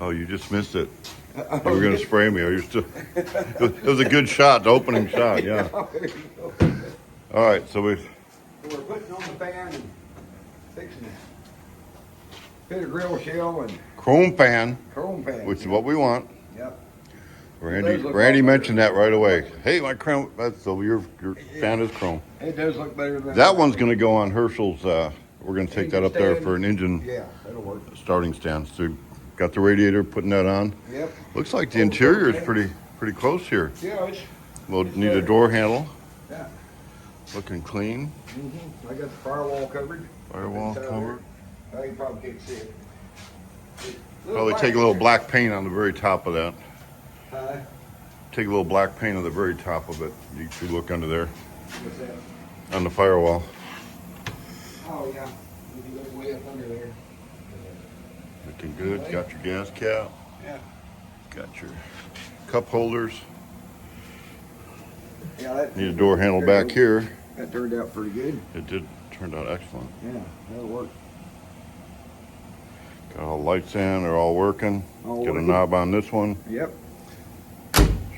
Oh, you just missed it. You were going to spray me. Are you still? It was a good shot, the opening shot, yeah. All right, so we're putting on the fan and fixing it. Fit a grill shell and chrome pan, which is what we want. Yep. Randy mentioned that right away. Hey, my chrome. So your fan is chrome. It does look better than that one's going to go on Herschel's. We're going to take that up there for an engine. Yeah, that'll work. Starting stand. So got the radiator, putting that on. Yep. Looks like the interior is pretty close here. Yeah, we'll need a door handle. Yeah. Looking clean. I got the firewall covered. Firewall covered. Oh, you probably can't see it. Probably take a little black paint on the very top of that. Take a little black paint on the very top of it. You should look under there. What's that? On the firewall. Oh yeah. You can look way up under there. Looking good. Got your gas cap. Yeah. Got your cup holders. Yeah, that need a door handle back here. That turned out pretty good. It did. Turned out excellent. Yeah, that'll work. Got all the lights in. They're all working. Got a knob on this one. Yep.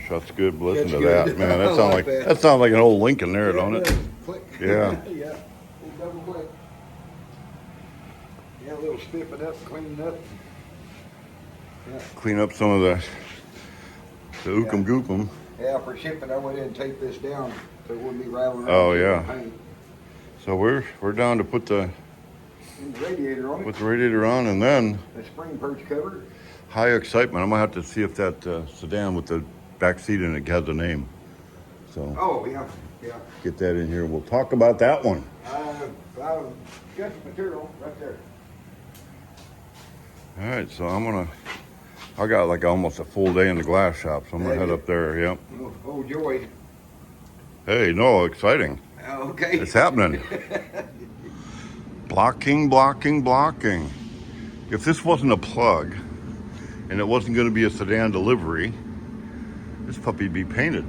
Shuts good. Listen to that, man. That sounds like an old Lincoln there, don't it? Click. Yeah. Yeah. Double click. Yeah, a little stiff it up, clean it up. Yeah. Clean up some of the ookum gookum. Yeah, for shipping, I went in and taped this down so it wouldn't be rattling around. Oh yeah. So we're down to put the radiator on it. Put the radiator on, and then the spring perch cover. High excitement. I'm gonna have to see if that sedan with the back seat in it has a name. So. Oh yeah. Yeah. Get that in here. We'll talk about that one. I've got some material right there. All right, so I got like almost a full day in the glass shop, so I'm gonna head up there. Yep. Oh joy. Hey, no, exciting. Okay. It's happening. Blocking. If this wasn't a plug, and it wasn't going to be a sedan delivery, this puppy'd be painted.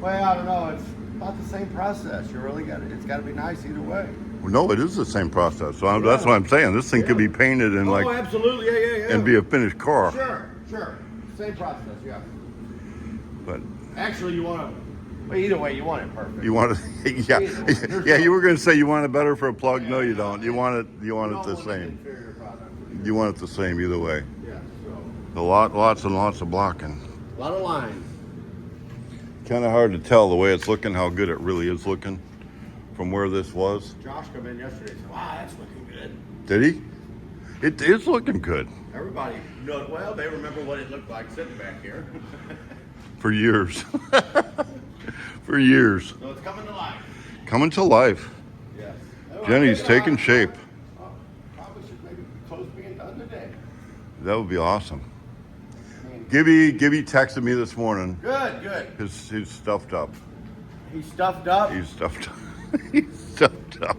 Well, I don't know. It's about the same process. It's got to be nice either way. Well, no, it is the same process. So that's what I'm saying. This thing could be painted and absolutely, yeah. and be a finished car. Sure. Same process, yeah. But actually, you want to. Well, either way, you want it perfect. You want it, yeah. You were going to say you want it better for a plug. No, you don't. You want it the same. You want it the same either way. Yeah. So. Lots and lots of blocking. A lot of lines. Kind of hard to tell the way it's looking, how good it really is looking from where this was. Josh came in yesterday and said, wow, that's looking good. Did he? It is looking good. Everybody knows, well, they remember what it looked like sitting back here. For years. For years. So it's coming to life. Coming to life. Yes. Jenny's taking shape. Probably should maybe close being done today. That would be awesome. Gibby texted me this morning. Good. He's stuffed up. He's stuffed up? He's stuffed up. He's stuffed up.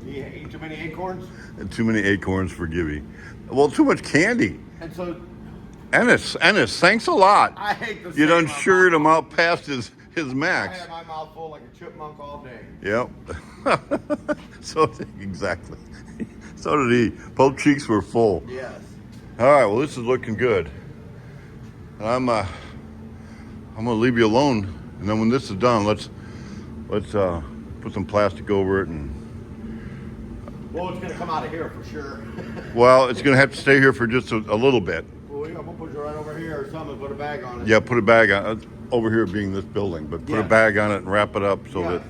He ate too many acorns? And too many acorns for Gibby. Well, too much candy. And so... Ennis, thanks a lot. I hate the You done sugared him out past his max. I had my mouth full like a chipmunk all day. Yep. So, exactly. So did he. Both cheeks were full. Yes. All right, well, this is looking good. I'm going to leave you alone, and then when this is done, let's put some plastic over it and. Well, it's going to come out of here for sure. Well, it's going to have to stay here for just a little bit. Well, yeah, we'll put it right over here or something. Put a bag on it. Yeah, put a bag on it. Over here being this building, but put a bag on it and wrap it up so that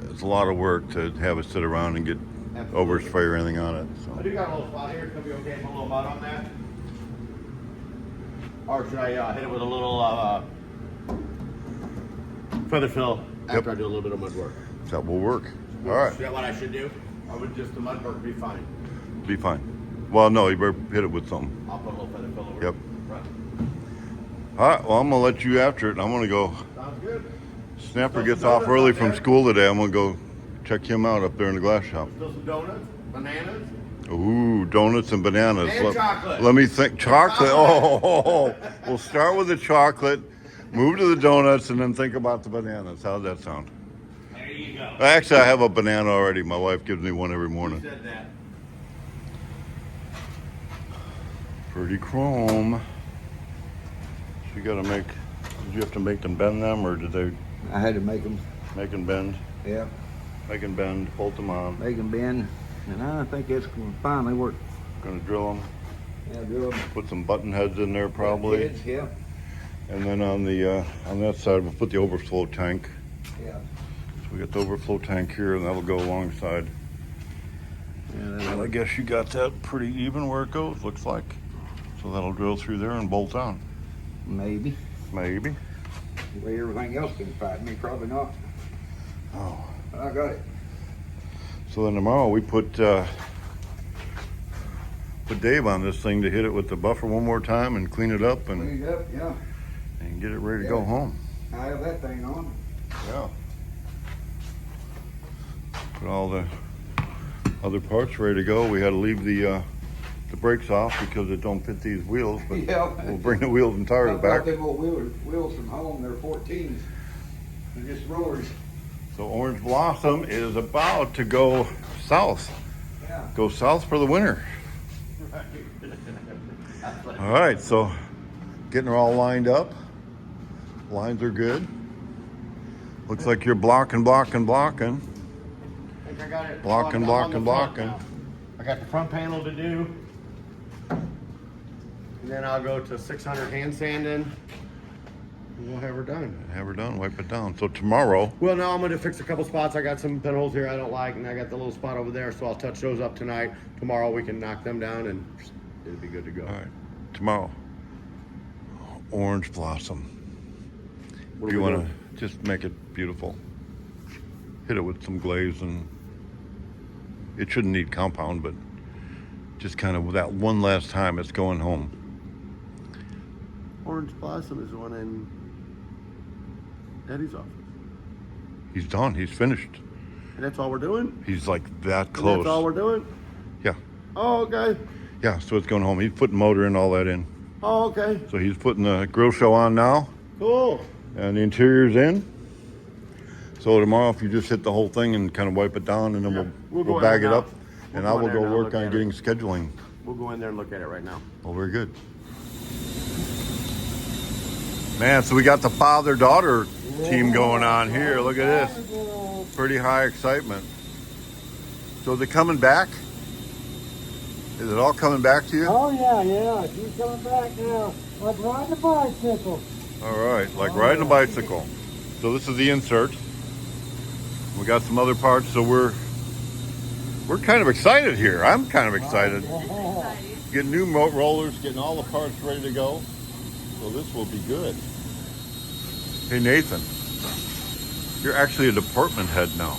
it's a lot of work to have it sit around and get overspray or anything on it. So. I do got a little spot here. It's going to be okay to put a little mud on that. Or should I hit it with a little feather fill after I do a little bit of mud work? That will work. All right. Is that what I should do? Or would just the mud work be fine? Be fine. Well, no, you better hit it with something. I'll put a little feather fill over Yep. Right. All right, well, I'm going to let you after it, and I'm going to go. Sounds good. Snapper gets off early from school today. I'm going to go check him out up there in the glass shop. Still some donuts, bananas. Ooh, donuts and bananas. And chocolate. Let me think. Chocolate. Oh. We'll start with the chocolate, move to the donuts, and then think about the bananas. How's that sound? There you go. Actually, I have a banana already. My wife gives me one every morning. You said that. Pretty chrome. So you gotta make, did you have to make them bend them, or did they I had to make them, make and bend? yeah, Make and bend, bolt them on. make them bend, and I think it's gonna finally work. Gonna drill them, Yeah, drill them. put some button heads in there probably. Heads, yeah, And then on that side, we'll put the overflow tank. yeah. So we got the overflow tank here, and that'll go alongside. Yeah, And I guess you got that pretty even where it goes, looks like. So that'll drill through there and bolt on. maybe. Maybe. The way everything else can fight me, probably not. Oh. I got it. So then tomorrow we put Dave on this thing to hit it with the buffer one more time and clean it up and Cleaned up, yeah. get it ready to go home. I have that thing on. Yeah. Put all the other parts ready to go. We had to leave the brakes off because it don't fit these wheels, but Yeah. we'll bring the wheels and tires I back. brought them old wheels from home. They're 14s. They're just rollers. So Orange Blossom is about to go south. Yeah. Go south for the winter. All right, so getting her all lined up. Lines are good. Looks like you're blocking. I think I got it. Blocking. Now. I got the front panel to do. And then I'll go to 600 hand sanding. And we'll have her done. Have her done, wipe it down. So tomorrow, Well, now I'm going to fix a couple spots. I got some pinholes here I don't like, and I got the little spot over there, so I'll touch those up tonight. Tomorrow we can knock them down, and it'll be good to go. all right, tomorrow, Orange Blossom. What Do are you we want doing? to just make it beautiful? Hit it with some glaze, and it shouldn't need compound, but just kind of that one last time it's going home. Orange Blossom is the one in Eddie's office. He's done, he's finished. And that's all we're doing? He's like that And close. that's all we're doing? Yeah, Oh, okay. yeah, so it's going home. He's putting motor and all that in. Oh, okay. So he's putting the grill show on now, Cool. and the interior's in. So tomorrow, if you just hit the whole thing and kind of wipe it down, and then Yeah, we'll we'll go bag in it there up, now. and We'll I go in will there go now, work look on at it. getting scheduling. We'll go in there and look at it right now. Oh, very good. Man, so we got the father-daughter team going on here. Look at this. Pretty high excitement. So is it coming back? Is it all coming back to you? Oh yeah, she's coming back now. Like riding a bicycle. All right, like riding a bicycle. So this is the insert. We got some other parts, so we're kind of excited here. I'm kind of excited. Getting new rollers, getting all the parts ready to go. So this will be good. Hey Nathan, you're actually a department head now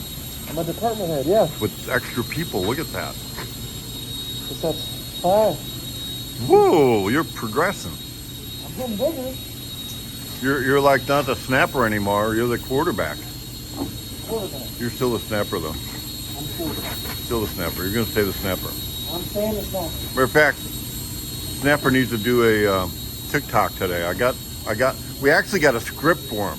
I'm a department head, yes. with extra people. Look at that. It's that fast. Whoa, you're progressing. I'm getting bigger. You're like not the snapper anymore. You're the quarterback. Quarterback. You're still the snapper though. I'm quarterback. Still the snapper. You're gonna stay the snapper. I'm saying it's not. Matter of fact, Snapper needs to do a TikTok today. We actually got a script for him.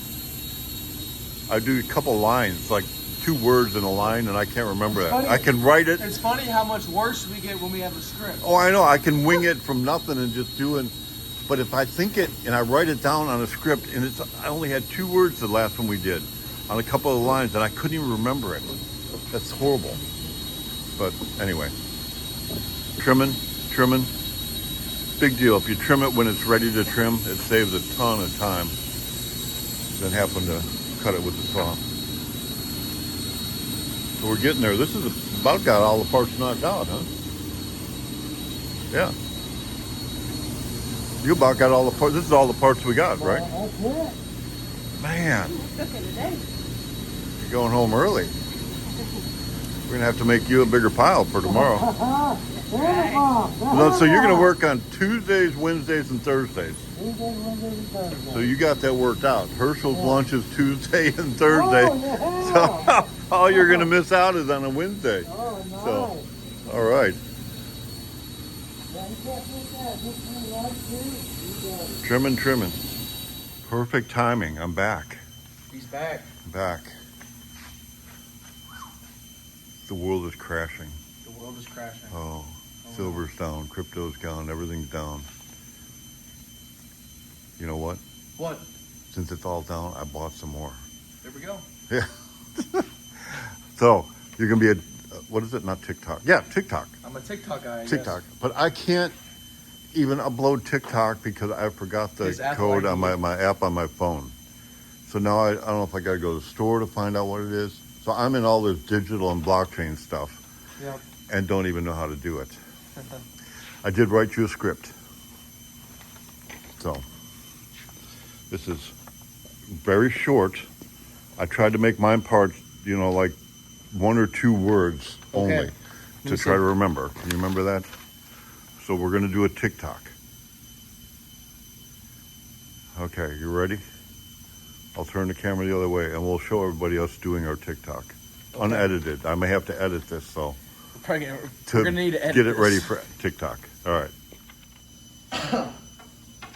I do a couple lines, like 2 words in a line, and I can't remember that. funny. I can write it. It's funny how much worse we get when we have a script. Oh, I know. I can wing it from nothing and just doing. But if I think it and I write it down on a script, and I only had 2 words the last one we did on a couple of lines, and I couldn't even remember it. That's horrible. But anyway, trimming. Big deal. If you trim it when it's ready to trim, it saves a ton of time than having to cut it with the saw. So we're getting there. This is about got all the parts knocked out, huh? Yeah. You about got all the parts. This is all the parts we got, right? That's it. Man, you're going home early. We're gonna have to make you a bigger pile for tomorrow. No, so you're gonna work on Tuesdays, Wednesdays, and Thursdays. Tuesday, Wednesday, and Thursday. So you got that worked out. Herschel's lunch is Tuesday and Thursday. Oh, yeah. So all you're gonna miss out is on a Wednesday. Oh, nice. So, all right. Yeah, you can't beat that. Just do right too. You got it. Trimming. Perfect timing. I'm back. He's back. Back. The world is crashing. The world is crashing. Oh, silver's down, crypto's gone, everything's down. You know what? What? Since it's all down, I bought some more. There we go. Yeah. So you're gonna be a what is it? Not TikTok. Yeah, TikTok. I'm a TikTok guy. TikTok. But I can't even upload TikTok because I forgot the His Apple code ID. on my app on my phone. So now I don't know if I gotta go to the store to find out what it is. So I'm in all this digital and blockchain stuff Yep. and don't even know how to do it. I did write you a script. So this is very short. I tried to make mine parts, like 1 or 2 words only Okay. to try to remember. Can you remember that? So we're going to do a TikTok. Okay, you ready? I'll turn the camera the other way and we'll show everybody us doing our TikTok. Okay. Unedited. I may have to edit this, so We're gonna need to edit get it ready this. for TikTok. All right.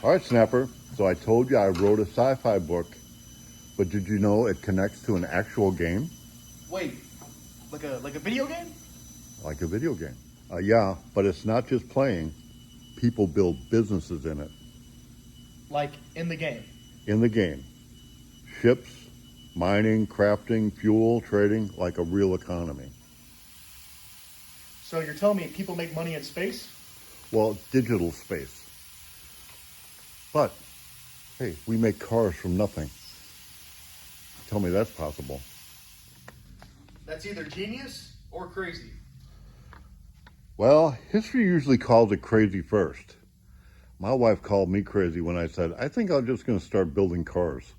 All right, Snapper. So I told you I wrote a sci-fi book, but did you know it connects to an actual game? Wait, like a video game? Like a video game. Yeah, but it's not just playing. People build businesses in it. Like in the game? In the game. Ships, mining, crafting, fuel, trading, like a real economy. So you're telling me people make money in space? Well, digital space. But, hey, we make cars from nothing. Tell me that's possible. That's either genius or crazy. Well, history usually calls it crazy first. My wife called me crazy when I said, I think I'm just going to start building cars.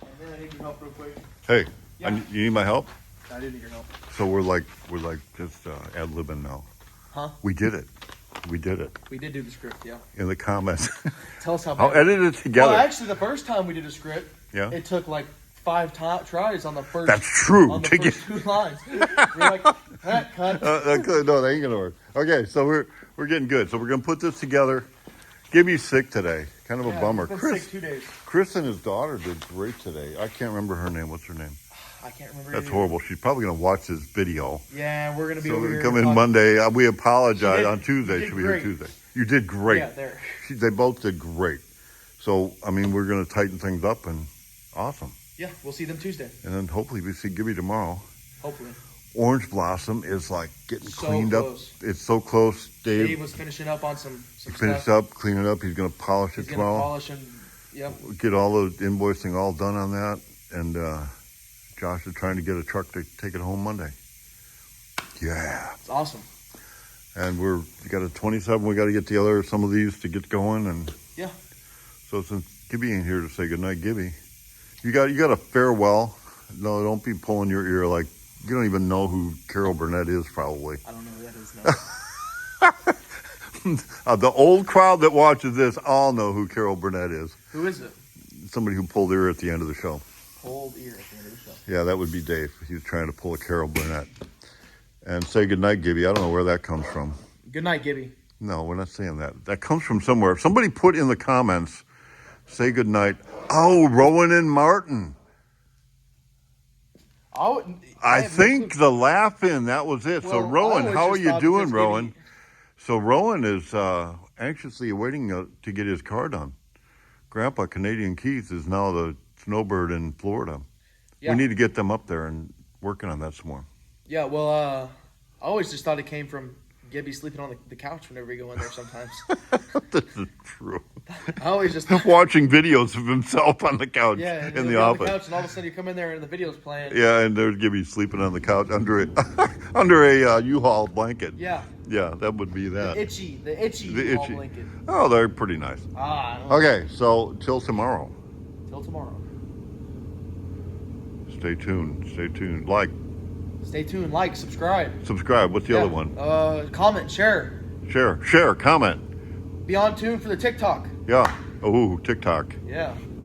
And then I need your help real quick. Hey, Yeah. you need my help? I do need your help. So we're like just ad-libbing now. Huh? We did it. We did it. We did do the script, yeah. In the comments. Tell us how I'll bad. edit it together. Well, actually, the first time we did a script, Yeah. it took like 5 tries on the first. That's true. On the To first 2 lines. We're like, cut. No, that ain't gonna work. Okay, so we're getting good. So we're gonna put this together. Gibby's sick today. Kind of a Yeah, bummer. he's been sick 2 days. Chris and his daughter did great today. I can't remember her name. What's her name? I can't remember. That's either. horrible. She's probably gonna watch this video. Yeah, we're gonna be So over we here. come in talking- Monday. We apologize. She did- On Tuesday. you did She'll be here great. Tuesday. You did great. Yeah, there. They both did great. So I mean, we're gonna tighten things up and awesome. Yeah, we'll see them Tuesday. And then hopefully we see Gibby tomorrow. Hopefully. Orange Blossom is like getting So cleaned close. up. It's so close. Dave was finishing up on some finished stuff. up, clean it up. He's gonna polish He's it gonna tomorrow. polish and yep. Get all the invoicing all done on that. And Josh is trying to get a truck to take it home Monday. Yeah. It's awesome. And we got a 27. We got to get some of these to get going. And Yeah. so since Gibby ain't here to say goodnight, Gibby, you got a farewell. No, don't be pulling your ear like you don't even know who Carol Burnett is probably. I don't know who that is now. The old crowd that watches this all know who Carol Burnett is. Who is it? Somebody who pulled ear at the end of the show. Hold ear at the end of the show. Yeah, that would be Dave. He was trying to pull a Carol Burnett. And say goodnight, Gibby. I don't know where that comes from. Good night, Gibby. No, we're not saying that. That comes from somewhere. Somebody put in the comments, say goodnight. Oh, Rowan and Martin. I think the laugh-in, that was it. So, Well, I Rowan, always how are just you thought doing, because Rowan? Gibby- So, Rowan is anxiously awaiting to get his car done. Grandpa, Canadian Keith, is now the snowbird in Florida. Yeah. We need to get them up there and working on that some more. Yeah, well, I always just thought it came from Gibby sleeping on the couch whenever we go in there sometimes. This is true. I always just Watching videos of himself on the couch yeah, in he'll the be on office. couch, and all of a sudden you come in there and the video's playing. Yeah, and there's Gibby sleeping on the couch under a U-Haul blanket. Yeah. Yeah, that would be that. The itchy wall blanket. Oh, they're pretty nice. I don't know. Okay, so till tomorrow. Till tomorrow. Stay tuned. Stay tuned. Like, subscribe. Subscribe. What's the other one? Comment, share. Share, comment. Be on tune for the TikTok. Yeah. Oh, TikTok. Yeah.